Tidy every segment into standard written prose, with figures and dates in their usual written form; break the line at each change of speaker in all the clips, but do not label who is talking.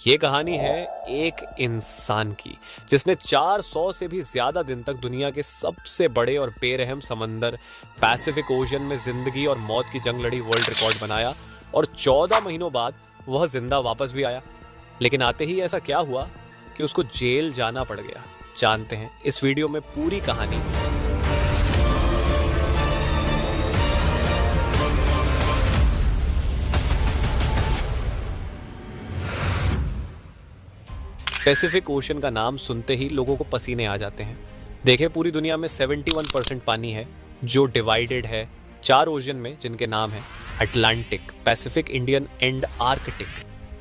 ये कहानी है एक इंसान की जिसने 400 से भी ज्यादा दिन तक दुनिया के सबसे बड़े और बेरहम समंदर पैसिफिक ओशन में जिंदगी और मौत की जंग लड़ी, वर्ल्ड रिकॉर्ड बनाया और 14 महीनों बाद वह जिंदा वापस भी आया। लेकिन आते ही ऐसा क्या हुआ कि उसको जेल जाना पड़ गया। जानते हैं इस वीडियो में पूरी कहानी। पैसिफिक ओशन का नाम सुनते ही लोगों को पसीने आ जाते हैं। देखें, पूरी दुनिया में 71% पानी है जो डिवाइडेड है 4 ओशन में, जिनके नाम है Atlantic, Pacific, Indian and Arctic.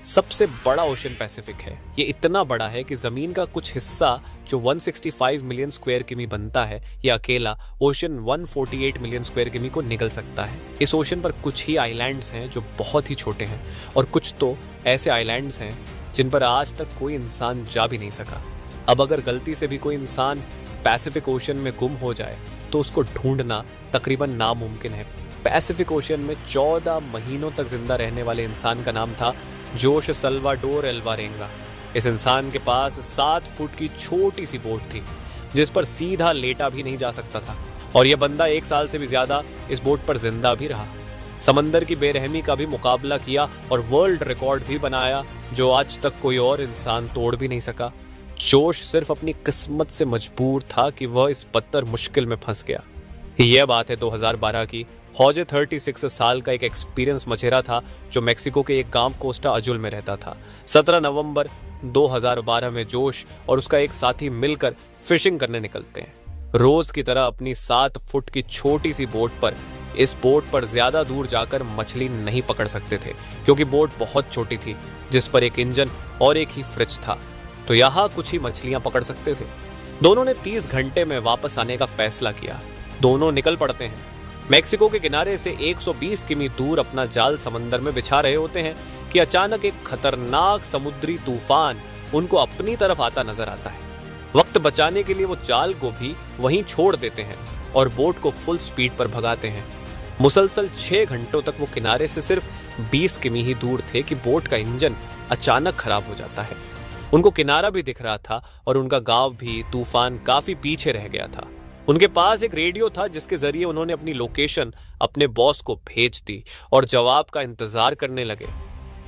सबसे बड़ा ओशन पैसिफिक है। ये इतना बड़ा है कि जमीन का कुछ हिस्सा जो 165 मिलियन स्क्वायर किमी बनता है, ये अकेला ओशन 148 मिलियन स्क्वायर किमी को निगल सकता है। इस ओशन पर कुछ ही आइलैंड्स हैं जो बहुत ही छोटे हैं और कुछ तो ऐसे आइलैंड्स हैं जिन पर आज तक कोई इंसान जा भी नहीं सका। अब अगर गलती से भी कोई इंसान पैसिफिक ओशन में गुम हो जाए तो उसको ढूंढना तकरीबन नामुमकिन है। पैसिफिक ओशन में 14 महीनों तक जिंदा रहने वाले इंसान का नाम था जोश सल्वाडोर एल्वारेंगा। इस इंसान के पास 7 फुट की छोटी सी बोट थी जिस पर सीधा लेटा भी नहीं जा सकता था, और यह बंदा 1 साल से भी ज्यादा इस बोट पर जिंदा भी रहा। समंदर की बेरहमी का भी मुकाबला किया और वर्ल्ड रिकॉर्ड भी बनाया जो आज तक कोई और इंसान तोड़ भी नहीं सका। जोश सिर्फ अपनी किस्मत से मजबूर था कि वह इस बदतर मुश्किल में फंस गया। यह बात है 2012 की। हौजे 36 साल का एक एक्सपीरियंस मछेरा था जो मेक्सिको के एक गांव कोस्टा अजुल में रहता था। 17 नवंबर 2012 में जोश और उसका एक साथी मिलकर फिशिंग करने निकलते हैं। रोज की तरह अपनी 7 फुट की छोटी सी बोट पर इस बोट पर ज्यादा दूर जाकर मछली नहीं पकड़ सकते थे क्योंकि बोट बहुत छोटी थी जिस पर एक इंजन और एक ही फ्रिज था, तो यहाँ कुछ ही मछलियां पकड़ सकते थे। दोनों ने 30 घंटे में वापस आने का फैसला किया। दोनों निकल पड़ते हैं। मेक्सिको के किनारे से 120 किमी दूर अपना जाल समंदर में बिछा रहे होते हैं कि अचानक एक खतरनाक समुद्री तूफान उनको अपनी तरफ आता नजर आता है। वक्त बचाने के लिए वो जाल को भी वहीं छोड़ देते हैं और बोट को फुल स्पीड पर भगाते हैं। मुसलसल 6 घंटों तक वो किनारे से सिर्फ 20 किमी ही दूर थे कि बोट का इंजन अचानक खराब हो जाता है। उनको किनारा भी दिख रहा था और उनका गांव भी तूफान काफी पीछे रह गया था। उनके पास एक रेडियो था जिसके जरिए उन्होंने अपनी लोकेशन अपने बॉस को भेज दी और जवाब का इंतजार करने लगे।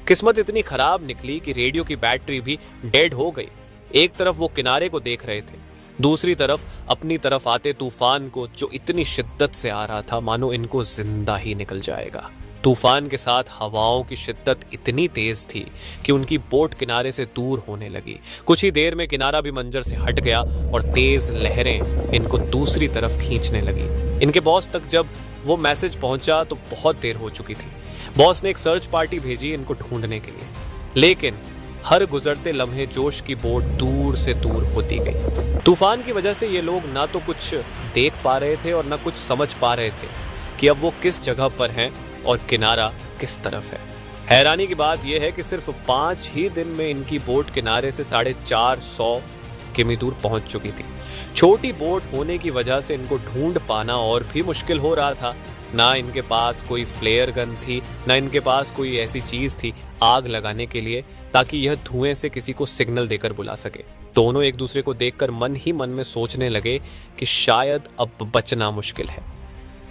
किस्मत इतनी खराब निकली कि रेडियो की बैटरी भी डेड हो गई। एक तरफ वो किनारे को देख रहे थे, दूसरी तरफ अपनी तरफ आते तूफान को जो इतनी शिद्दत से आ रहा था मानो इनको जिंदा ही निकल जाएगा। तूफान के साथ हवाओं की शिद्दत इतनी तेज थी कि उनकी बोट किनारे से दूर होने लगी। कुछ ही देर में किनारा भी मंजर से हट गया और तेज लहरें इनको दूसरी तरफ खींचने लगी। इनके बॉस तक जब वो मैसेज पहुंचा तो बहुत देर हो चुकी थी। बॉस ने एक सर्च पार्टी भेजी इनको ढूंढने के लिए, लेकिन हर गुजरते लम्हे जोश की बोट दूर से दूर होती गई। तूफान की वजह से ये लोग ना तो कुछ देख पा रहे थे और ना कुछ समझ पा रहे थे कि अब वो किस जगह पर हैं और किनारा किस तरफ है। हैरानी की बात यह है कि सिर्फ 5 ही दिन में इनकी बोट किनारे से 450 किमी दूर पहुंच चुकी थी। छोटी बोट होने की वजह से इनको ढूंढ पाना और भी मुश्किल हो रहा था। ना इनके पास कोई फ्लेयर गन थी, ना इनके पास कोई ऐसी चीज थी आग लगाने के लिए ताकि यह धुएं से किसी को सिग्नल देकर बुला सके। दोनों एक दूसरे को देखकर मन ही मन में सोचने लगे कि शायद अब बचना मुश्किल है।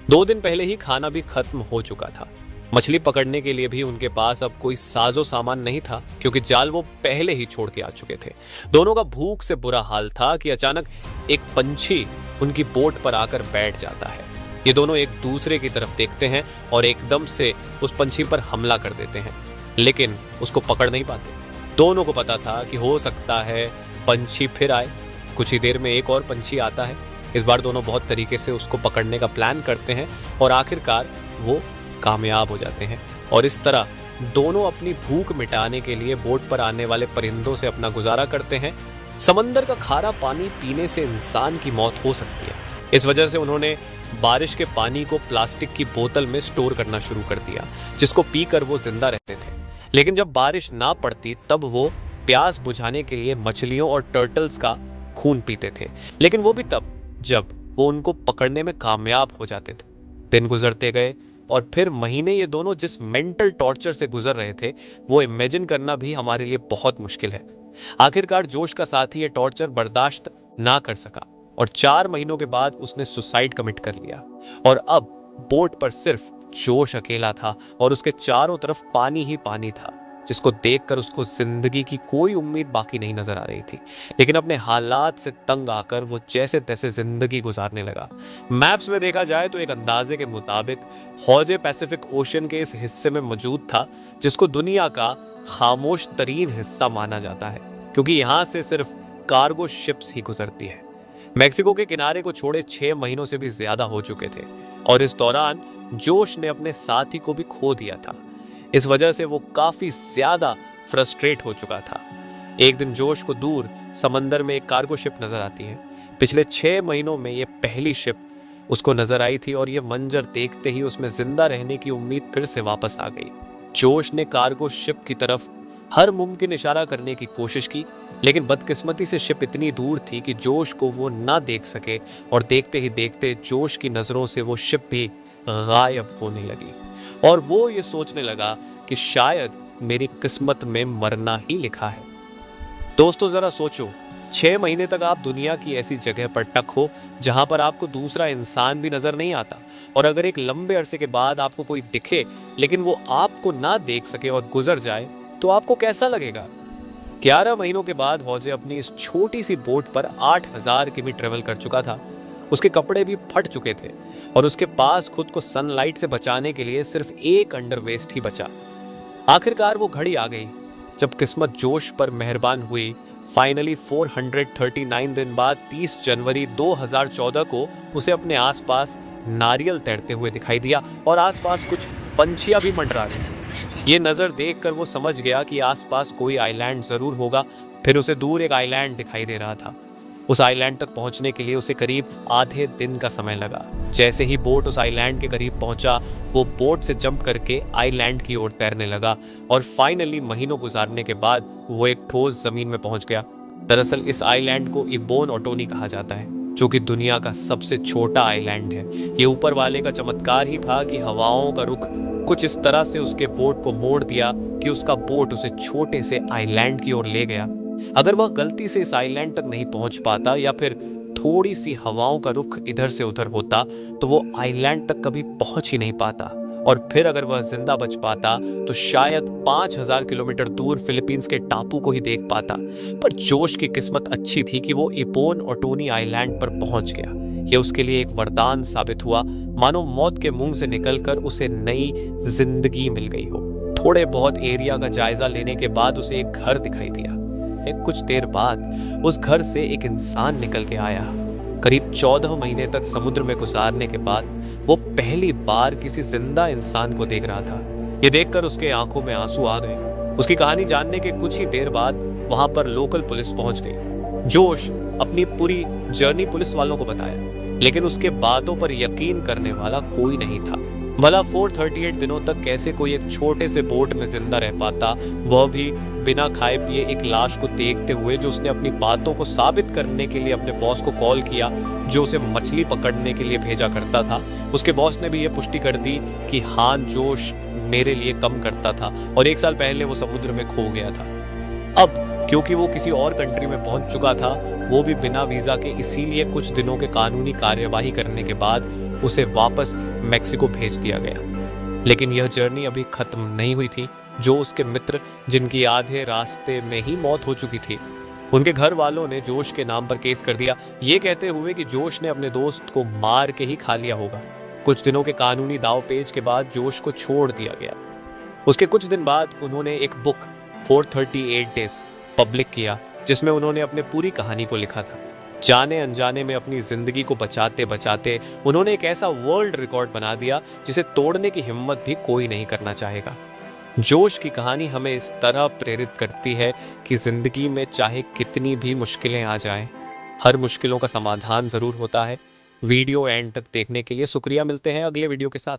2 दिन पहले ही खाना भी खत्म हो चुका था। मछली पकड़ने के लिए भी उनके पास अब कोई साजो सामान नहीं था क्योंकि जाल वो पहले ही छोड़ के आ चुके थे। दोनों का भूख से बुरा हाल था कि अचानक एक पंछी उनकी बोट पर आकर बैठ जाता है। ये दोनों एक दूसरे की तरफ देखते हैं और एकदम से उस पंछी पर हमला कर देते हैं, लेकिन उसको पकड़ नहीं पाते। दोनों को पता था कि हो सकता है पंछी फिर आए। कुछ ही देर में एक और पंछी आता है। इस बार दोनों बहुत तरीके से उसको पकड़ने का प्लान करते हैं और आखिरकार वो कामयाब हो जाते हैं। और इस तरह दोनों अपनी भूख मिटाने के लिए बोट पर आने वाले परिंदों से अपना गुजारा करते हैं। समंदर का खारा पानी पीने से इंसान की मौत हो सकती है। इस वजह से उन्होंने बारिश के पानी को प्लास्टिक की बोतल में स्टोर करना शुरू कर दिया जिसको पीकर वो जिंदा रहते थे। लेकिन जब बारिश ना पड़ती तब वो प्यास बुझाने के लिए मछलियों और टर्टल्स का खून पीते थे, लेकिन वो भी तब जब वो उनको पकड़ने में कामयाब हो जाते थे। दिन गुजरते गए, और फिर महीने ये दोनों जिस मेंटल टॉर्चर से गुजर रहे थे वो इमेजिन करना भी हमारे लिए बहुत मुश्किल है। आखिरकार जोश का साथी ये टॉर्चर बर्दाश्त ना कर सका और 4 महीनों के बाद उसने सुसाइड कमिट कर लिया। और अब बोट पर सिर्फ जोश अकेला था और उसके चारों तरफ पानी ही पानी था, जिसको देखकर उसको जिंदगी की कोई उम्मीद बाकी नहीं नजर आ रही थी। लेकिन अपने हालात से तंग आकर वो जैसे तैसे जिंदगी गुजारने लगा। मैप्स में देखा जाए तो एक अंदाजे के मुताबिक हौजे पैसिफिक ओशन के इस हिस्से में मौजूद था, जिसको दुनिया का खामोश तरीन हिस्सा माना जाता है, क्योंकि यहाँ से सिर्फ कार्गो शिप्स ही गुजरती है। मेक्सिको के किनारे को छोड़े 6 महीनों से भी ज्यादा हो चुके थे और इस दौरान जोश ने अपने साथी को भी खो दिया था। इस वजह से वो काफी ज्यादा फ्रस्ट्रेट हो चुका था। एक दिन जोश को दूर समंदर में एक कार्गो शिप नजर आती है। पिछले 6 महीनों में ये पहली शिप उसको नजर आई थी और ये मंजर देखते ही उसमें जिंदा रहने की उम्मीद फिर से वापस आ गई। जोश ने कार्गो शिप की तरफ हर मुमकिन इशारा करने की कोशिश की, लेकिन बदकिस्मती से शिप इतनी दूर थी कि जोश को वो ना देख सके और देखते ही देखते जोश की नजरों से वो शिप भी गायब होने लगी और वो ये सोचने लगा कि शायद मेरी किस्मत में मरना ही लिखा है। दोस्तों जरा सोचो, 6 महीने तक आप दुनिया की ऐसी जगह पर टक हो जहां पर आपको दूसरा इंसान भी नजर नहीं आता, और अगर एक लंबे अरसे के बाद आपको कोई दिखे लेकिन वो आपको ना देख सके और गुजर जाए तो आपको कैसा लगेगा। 11 महीनों के बाद हौजे अपनी इस छोटी सी बोट पर 8000 किमी ट्रेवल कर चुका था। उसके कपड़े भी फट चुके थे और उसके पास खुद को सनलाइट से बचाने के लिए सिर्फ एक अंडरवेस्ट ही बचा। आखिरकार वो घड़ी आ गई जब किस्मत जोश पर मेहरबान हुई। फाइनली 439 दिन बाद 30 जनवरी 2014 को उसे अपने आसपास नारियल तैरते हुए दिखाई दिया और आसपास कुछ पंछियां भी मंडरा रही थी। ये नज़र देखकर वो समझ गया कि आसपास कोई आइलैंड जरूर होगा। फिर उसे दूर एक आइलैंड दिखाई दे रहा था। उस आइलैंड तक पहुंचने के लिए उसे करीब आधे दिन का समय लगा। जैसे ही बोट उस आइलैंड के करीब पहुंचा, वो बोट से जंप करके आइलैंड की ओर तैरने लगा और फाइनली महीनों गुजारने के बाद वो एक ठोस जमीन में पहुंच गया। दरअसल इस आइलैंड को इबोन ओटोनी कहा जाता है, जो कि दुनिया का सबसे छोटा आइलैंड है। ये ऊपर वाले का चमत्कार ही था कि हवाओं का रुख कुछ इस तरह से उसके बोट को मोड़ दिया कि उसका बोट उसे छोटे से आइलैंड की ओर ले गया। अगर वह गलती से इस आइलैंड तक नहीं पहुंच पाता या फिर थोड़ी सी हवाओं का रुख इधर से उधर होता तो वो आइलैंड तक कभी पहुंच ही नहीं पाता, और फिर अगर वह जिंदा बच पाता तो शायद 5000 किलोमीटर दूर फिलीपींस के टापू को ही देख पाता। पर जोश की किस्मत अच्छी थी कि वो इबोन ओटोनी आइलैंड पर पहुंच गया। यह उसके लिए एक वरदान साबित हुआ, मानो मौत के मुंह से निकलकर उसे नई जिंदगी मिल गई हो। थोड़े बहुत एरिया का जायजा लेने के बाद उसे एक घर दिखाई दिया। कुछ देर बाद उस घर से एक इंसान निकल के आया। करीब 14 महीने तक समुद्र में गुजारने के बाद वो पहली बार किसी जिंदा इंसान को देख रहा था। ये देखकर उसके आंखों में आंसू आ गए। उसकी कहानी जानने के कुछ ही देर बाद वहां पर लोकल पुलिस पहुंच गई। जोश अपनी पूरी जर्नी पुलिस वालों को बताया, लेकिन उसके बातों पर यकीन करने वाला कोई नहीं था। भला 438 दिनों तक कैसे कोई एक छोटे से बोट में जिंदा रह पाता, वह भी बिना खाए पिए एक लाश को देखते हुए, जो उसने अपनी बातों को साबित करने के लिए अपने बॉस को कॉल किया, जो उसे मछली पकड़ने के लिए भेजा करता था। उसके बॉस ने भी यह पुष्टि कर दी कि हाँ, जोश मेरे लिए कम करता था और 1 साल पहले वो समुद्र में खो गया था। अब क्योंकि वो किसी और कंट्री में पहुंच चुका था, वो भी बिना वीजा के, इसीलिए कुछ दिनों के कानूनी कार्यवाही करने के बाद उसे वापस मेक्सिको भेज दिया गया। लेकिन यह जर्नी अभी खत्म नहीं हुई थी। जो उसके मित्र, जिनकी आधे रास्ते में ही मौत हो चुकी थी, उनके घर वालों ने जोश के नाम पर केस कर दिया, ये कहते हुए कि जोश ने अपने दोस्त को मार के ही खा लिया होगा। कुछ दिनों के कानूनी दावपेच के बाद जोश को छोड़ दिया गया। उसके कुछ दिन बाद उन्होंने एक बुक 438 डेज पब्लिक किया, जिसमें उन्होंने अपने पूरी कहानी को लिखा था। जाने अनजाने में अपनी जिंदगी को बचाते बचाते उन्होंने एक ऐसा वर्ल्ड रिकॉर्ड बना दिया जिसे तोड़ने की हिम्मत भी कोई नहीं करना चाहेगा। जोश की कहानी हमें इस तरह प्रेरित करती है कि जिंदगी में चाहे कितनी भी मुश्किलें आ जाएं, हर मुश्किलों का समाधान जरूर होता है। वीडियो एंड तक देखने के लिए शुक्रिया। मिलते हैं अगले वीडियो के साथ।